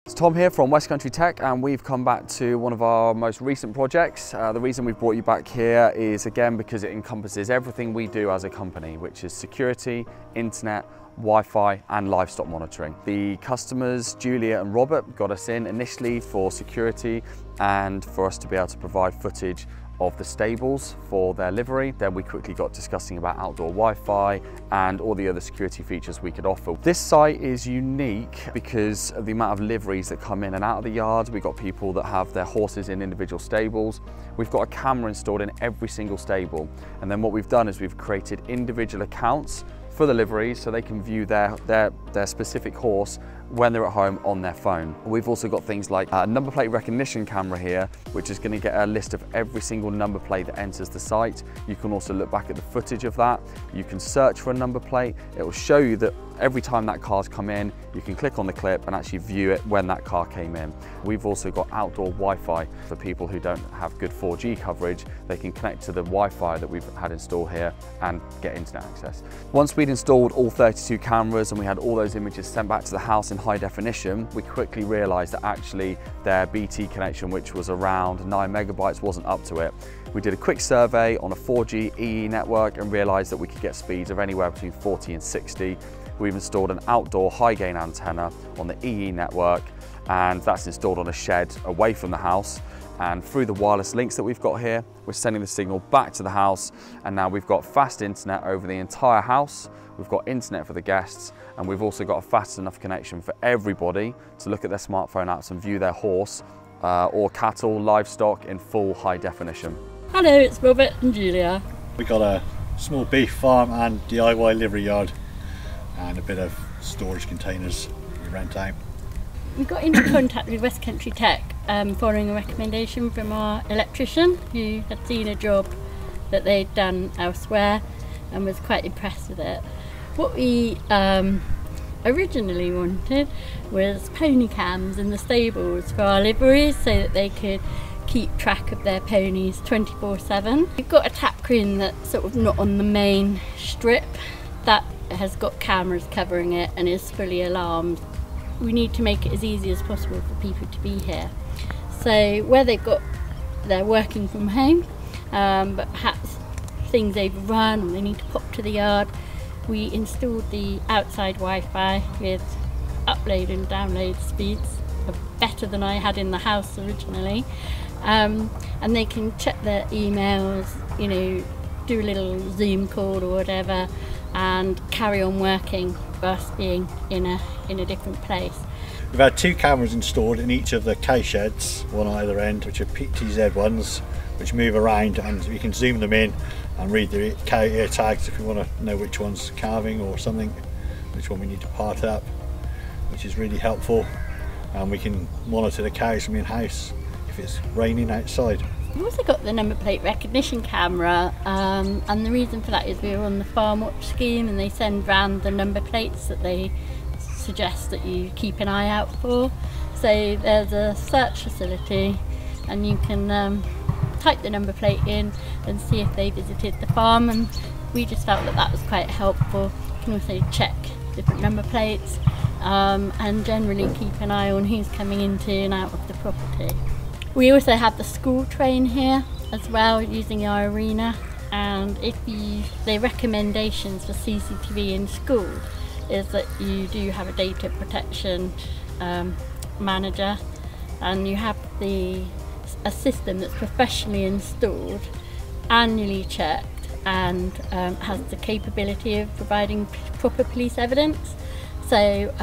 It's Tom here from West Country Tech, and we've come back to one of our most recent projects. The reason we've brought you back here is again because it encompasses everything we do as a company, which is security, internet, Wi-Fi and livestock monitoring. The customers, Julia and Robert, got us in initially for security and for us to be able to provide footage of the stables for their livery. Then we quickly got discussing about outdoor Wi-Fi and all the other security features we could offer. This site is unique because of the amount of liveries that come in and out of the yard. We've got people that have their horses in individual stables. We've got a camera installed in every single stable. And then what we've done is we've created individual accounts for the liveries so they can view their specific horse when they're at home on their phone. We've also got things like a number plate recognition camera here, which is going to get a list of every single number plate that enters the site. You can also look back at the footage of that. You can search for a number plate. It will show you that every time that car's come in, you can click on the clip and actually view it when that car came in. We've also got outdoor Wi-Fi for people who don't have good 4G coverage. They can connect to the Wi-Fi that we've had installed here and get internet access. Once we'd installed all 32 cameras and we had all those images sent back to the house in high definition, we quickly realized that actually their BT connection, which was around 9 megabytes, wasn't up to it. We did a quick survey on a 4G EE network and realized that we could get speeds of anywhere between 40 and 60. We've installed an outdoor high gain antenna on the EE network, and that's installed on a shed away from the house. And through the wireless links that we've got here, we're sending the signal back to the house, and now we've got fast internet over the entire house. We've got internet for the guests, and we've also got a fast enough connection for everybody to look at their smartphone apps and view their horse or cattle, livestock in full high definition. Hello, it's Robert and Julia. We've got a small beef farm and DIY livery yard and a bit of storage containers we rent out. We got into contact with West Country Tech following a recommendation from our electrician who had seen a job that they'd done elsewhere and was quite impressed with it. What we originally wanted was pony cams in the stables for our liveries so that they could keep track of their ponies 24/7. We've got a tack room that's sort of not on the main strip that has got cameras covering it and is fully alarmed. We need to make it as easy as possible for people to be here. So where they're working from home, but perhaps things overrun and they need to pop to the yard, we installed the outside Wi-Fi with upload and download speeds better than I had in the house originally. And they can check their emails, you know, do a little Zoom call or whatever, and carry on working whilst being in a different place. We've had 2 cameras installed in each of the cow sheds, one either end, which are PTZ ones, which move around, and we can zoom them in and read the cow ear tags if we want to know which one's calving or something, which one we need to part up, which is really helpful. And we can monitor the cows from in-house if it's raining outside. We've also got the number plate recognition camera, and the reason for that is we were on the farm watch scheme and they send round the number plates that they suggest that you keep an eye out for. So there's a search facility and you can type the number plate in and see if they visited the farm, and we just felt that that was quite helpful. You can also check different number plates and generally keep an eye on who's coming into and out of the property. We also have the school train here as well using our arena, and the recommendations for CCTV in school is that you do have a data protection manager, and you have a system that's professionally installed, annually checked, and has the capability of providing proper police evidence. So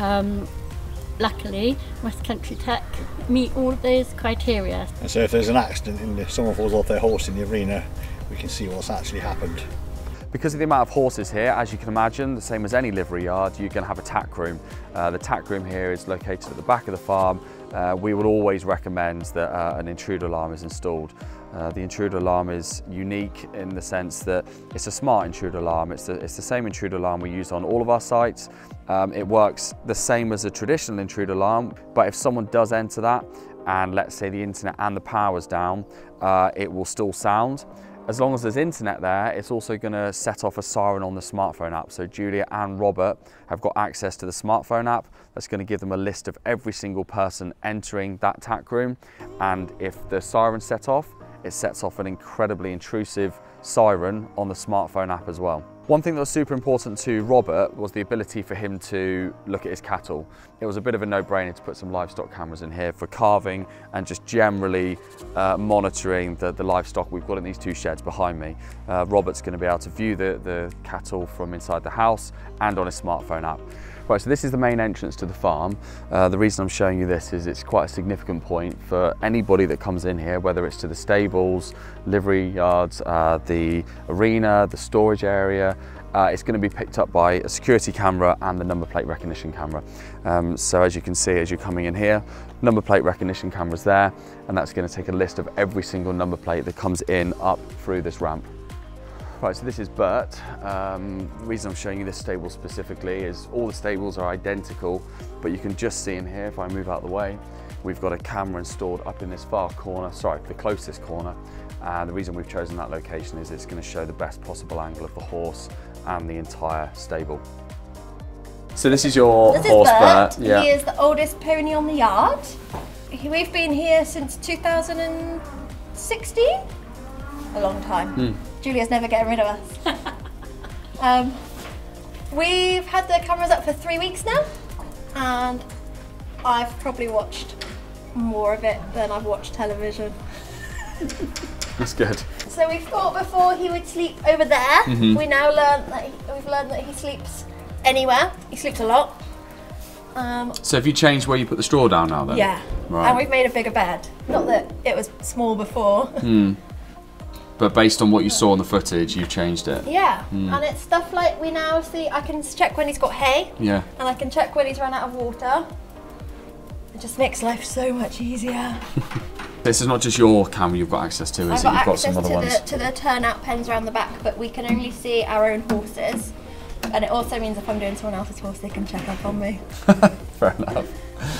luckily West Country Tech meet all of those criteria. And so if there's an accident and if someone falls off their horse in the arena, we can see what's actually happened. Because of the amount of horses here, as you can imagine, the same as any livery yard, you're going to have a tack room. The tack room here is located at the back of the farm. We would always recommend that an intruder alarm is installed. The intruder alarm is unique in the sense that it's a smart intruder alarm. It's the same intruder alarm we use on all of our sites. It works the same as a traditional intruder alarm, but if someone does enter that and let's say the internet and the power's down, it will still sound. As long as there's internet there, it's also going to set off a siren on the smartphone app. So Julia and Robert have got access to the smartphone app. That's going to give them a list of every single person entering that tack room. And if the siren set off, it sets off an incredibly intrusive siren on the smartphone app as well. One thing that was super important to Robert was the ability for him to look at his cattle. It was a bit of a no-brainer to put some livestock cameras in here for calving and just generally monitoring the livestock we've got in these two sheds behind me. Robert's going to be able to view the cattle from inside the house and on his smartphone app. Right, so this is the main entrance to the farm. The reason I'm showing you this is it's quite a significant point for anybody that comes in here, whether it's to the stables, livery yards, the arena, the storage area. It's going to be picked up by a security camera and the number plate recognition camera. So as you can see, as you're coming in here, number plate recognition camera's there, and that's going to take a list of every single number plate that comes in up through this ramp. Right, so this is Bert. The reason I'm showing you this stable specifically is all the stables are identical, but you can just see in here, if I move out the way, we've got a camera installed up in this far corner, sorry, the closest corner. And the reason we've chosen that location is it's going to show the best possible angle of the horse and the entire stable. So this is your horse, Bert. Yeah. He is the oldest pony on the yard. We've been here since 2016. A long time. Julia's never getting rid of us. We've had the cameras up for 3 weeks now, and I've probably watched more of it than I've watched television. That's good. So we thought before he would sleep over there. We now learned that we've learned that he sleeps anywhere. He sleeps a lot. So have you changed where you put the straw down now then? Yeah. Right. And we've made a bigger bed. Not that it was small before. But based on what you saw on the footage, you've changed it. Yeah, and it's stuff like we now see, I can check when he's got hay. Yeah. And I can check when he's run out of water. It just makes life so much easier. This is not just your camera you've got access to, is it? You've got some other ones. To the turnout pens around the back, but we can only see our own horses. And it also means if I'm doing someone else's horse, they can check up on me. Fair enough.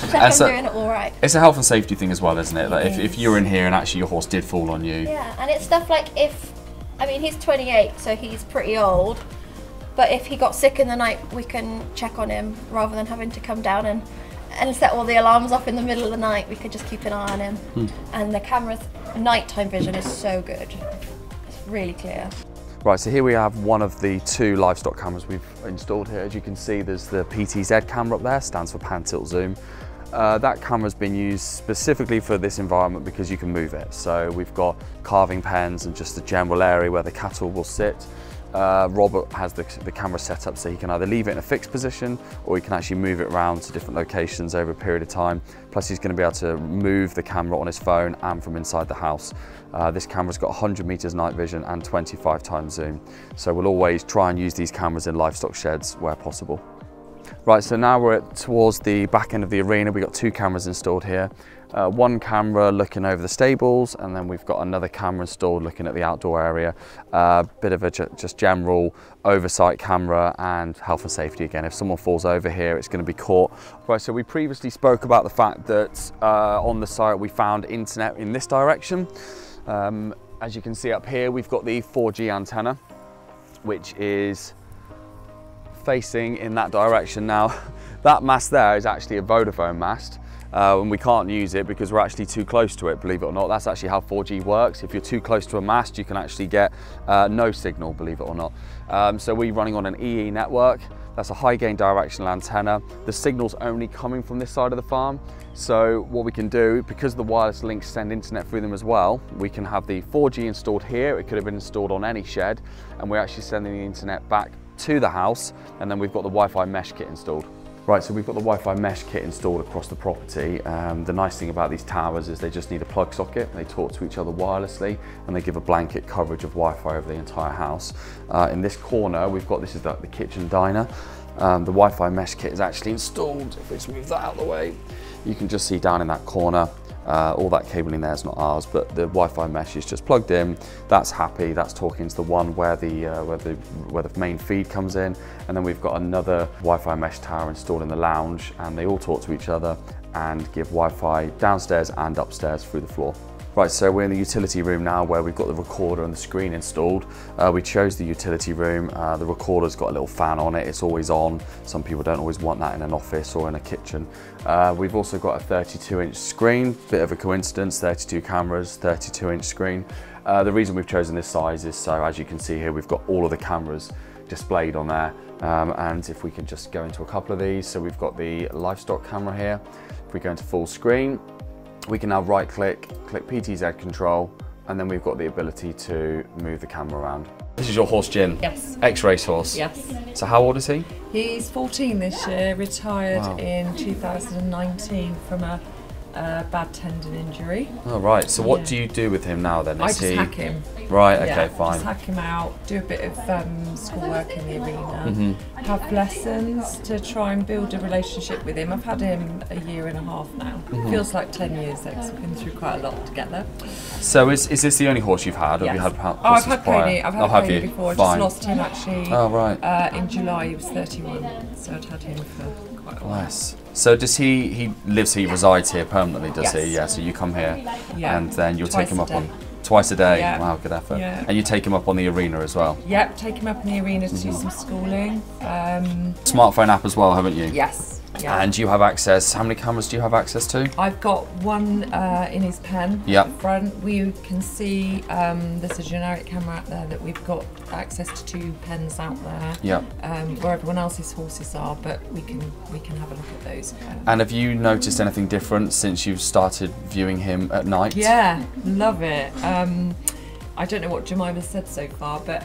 Check I'm doing it all right. It's a health and safety thing as well, isn't it? Like if you're in here and actually your horse did fall on you. Yeah, and it's stuff like I mean, he's 28, so he's pretty old. But if he got sick in the night, we can check on him rather than having to come down and set all the alarms off in the middle of the night. We could just keep an eye on him. And the camera's nighttime vision is so good. It's really clear. Right, so here we have one of the two livestock cameras we've installed here. As you can see, there's the PTZ camera up there, stands for pan tilt zoom. That camera's been used specifically for this environment because you can move it. So we've got calving pens and just the general area where the cattle will sit. Robert has the camera set up so he can either leave it in a fixed position or he can actually move it around to different locations over a period of time. Plus he's going to be able to move the camera on his phone and from inside the house. This camera's got 100 meters night vision and 25 times zoom. So we'll always try and use these cameras in livestock sheds where possible. Right, so now we're towards the back end of the arena. We've got two cameras installed here. One camera looking over the stables, and then we've got another camera installed looking at the outdoor area. Bit of a just general oversight camera and health and safety again. If someone falls over here, it's going to be caught. Right, so we previously spoke about the fact that on the site we found internet in this direction. As you can see up here, we've got the 4G antenna, which is facing in that direction. Now, that mast there is actually a Vodafone mast. And we can't use it because we're actually too close to it, believe it or not. That's actually how 4G works. If you're too close to a mast, you can actually get no signal, believe it or not. So we're running on an EE network. That's a high gain directional antenna. The signal's only coming from this side of the farm. So what we can do, because the wireless links send internet through them as well, we can have the 4G installed here. It could have been installed on any shed, and we're actually sending the internet back to the house, and then we've got the Wi-Fi mesh kit installed. Right, so we've got the Wi-Fi mesh kit installed across the property. The nice thing about these towers is they just need a plug socket. They talk to each other wirelessly, and they give a blanket coverage of Wi-Fi over the entire house. In this corner, we've got, this is the kitchen diner. The Wi-Fi mesh kit is actually installed. If we just move that out of the way, you can just see down in that corner, all that cabling there is not ours, but the Wi-Fi mesh is just plugged in. That's happy. That's talking to the one where the main feed comes in, and then we've got another Wi-Fi mesh tower installed in the lounge, and they all talk to each other and give Wi-Fi downstairs and upstairs through the floor. Right, so we're in the utility room now where we've got the recorder and the screen installed. We chose the utility room. The recorder's got a little fan on it. It's always on. Some people don't always want that in an office or in a kitchen. We've also got a 32-inch screen, bit of a coincidence, 32 cameras, 32-inch screen. The reason we've chosen this size is so, as you can see here, we've got all of the cameras displayed on there. And if we can just go into a couple of these, so we've got the Livestock camera here. If we go into full screen, we can now right click PTZ control, and then we've got the ability to move the camera around. This is your horse, Jin? Yes. Ex-race horse? Yes. So how old is he? He's 14 this year, retired in 2019 from a bad tendon injury. Oh, right. So what do you do with him now then? I just hack him. Right, okay, fine. Just hack him out, do a bit of schoolwork in the arena, have lessons to try and build a relationship with him. I've had him a year and a half now. Feels like 10 years though, because we've been through quite a lot together. So is this the only horse you've had, or have you had horses I've had prior? Pony. I've had Pony before. Fine. I just lost him actually in July. He was 31, so I'd had him for quite a while. Nice. So does he resides here permanently, does he? Yeah, so you come here and then you'll take him up on twice a day. Yeah. Wow, good effort. Yeah. And you take him up on the arena as well? Yep, take him up in the arena to do some schooling. Smartphone app as well, haven't you? Yes. Yeah. And you have access, how many cameras do you have access to? I've got one in his pen Yep. up front. We can see there's a generic camera out there that we've got access to 2 pens out there. Yep. Where everyone else's horses are, but we can have a look at those. And have you noticed anything different since you've started viewing him at night? Yeah, love it. I don't know what Jemima said so far, but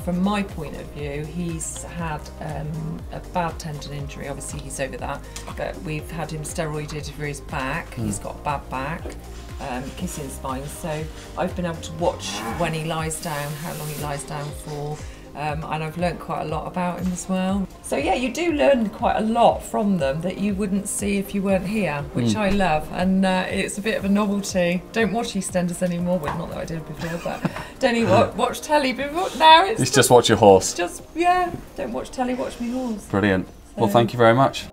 from my point of view, he's had a bad tendon injury. Obviously, he's over that, but we've had him steroided for his back. He's got a bad back, kissing spine. So I've been able to watch when he lies down, how long he lies down for, and I've learnt quite a lot about him as well. So yeah, you do learn quite a lot from them that you wouldn't see if you weren't here, which I love, and it's a bit of a novelty. Don't watch EastEnders anymore, well, not that I did before, but don't even watch telly before. Now it's just watch your horse. Just, don't watch telly, watch me horse. Brilliant. Well, thank you very much.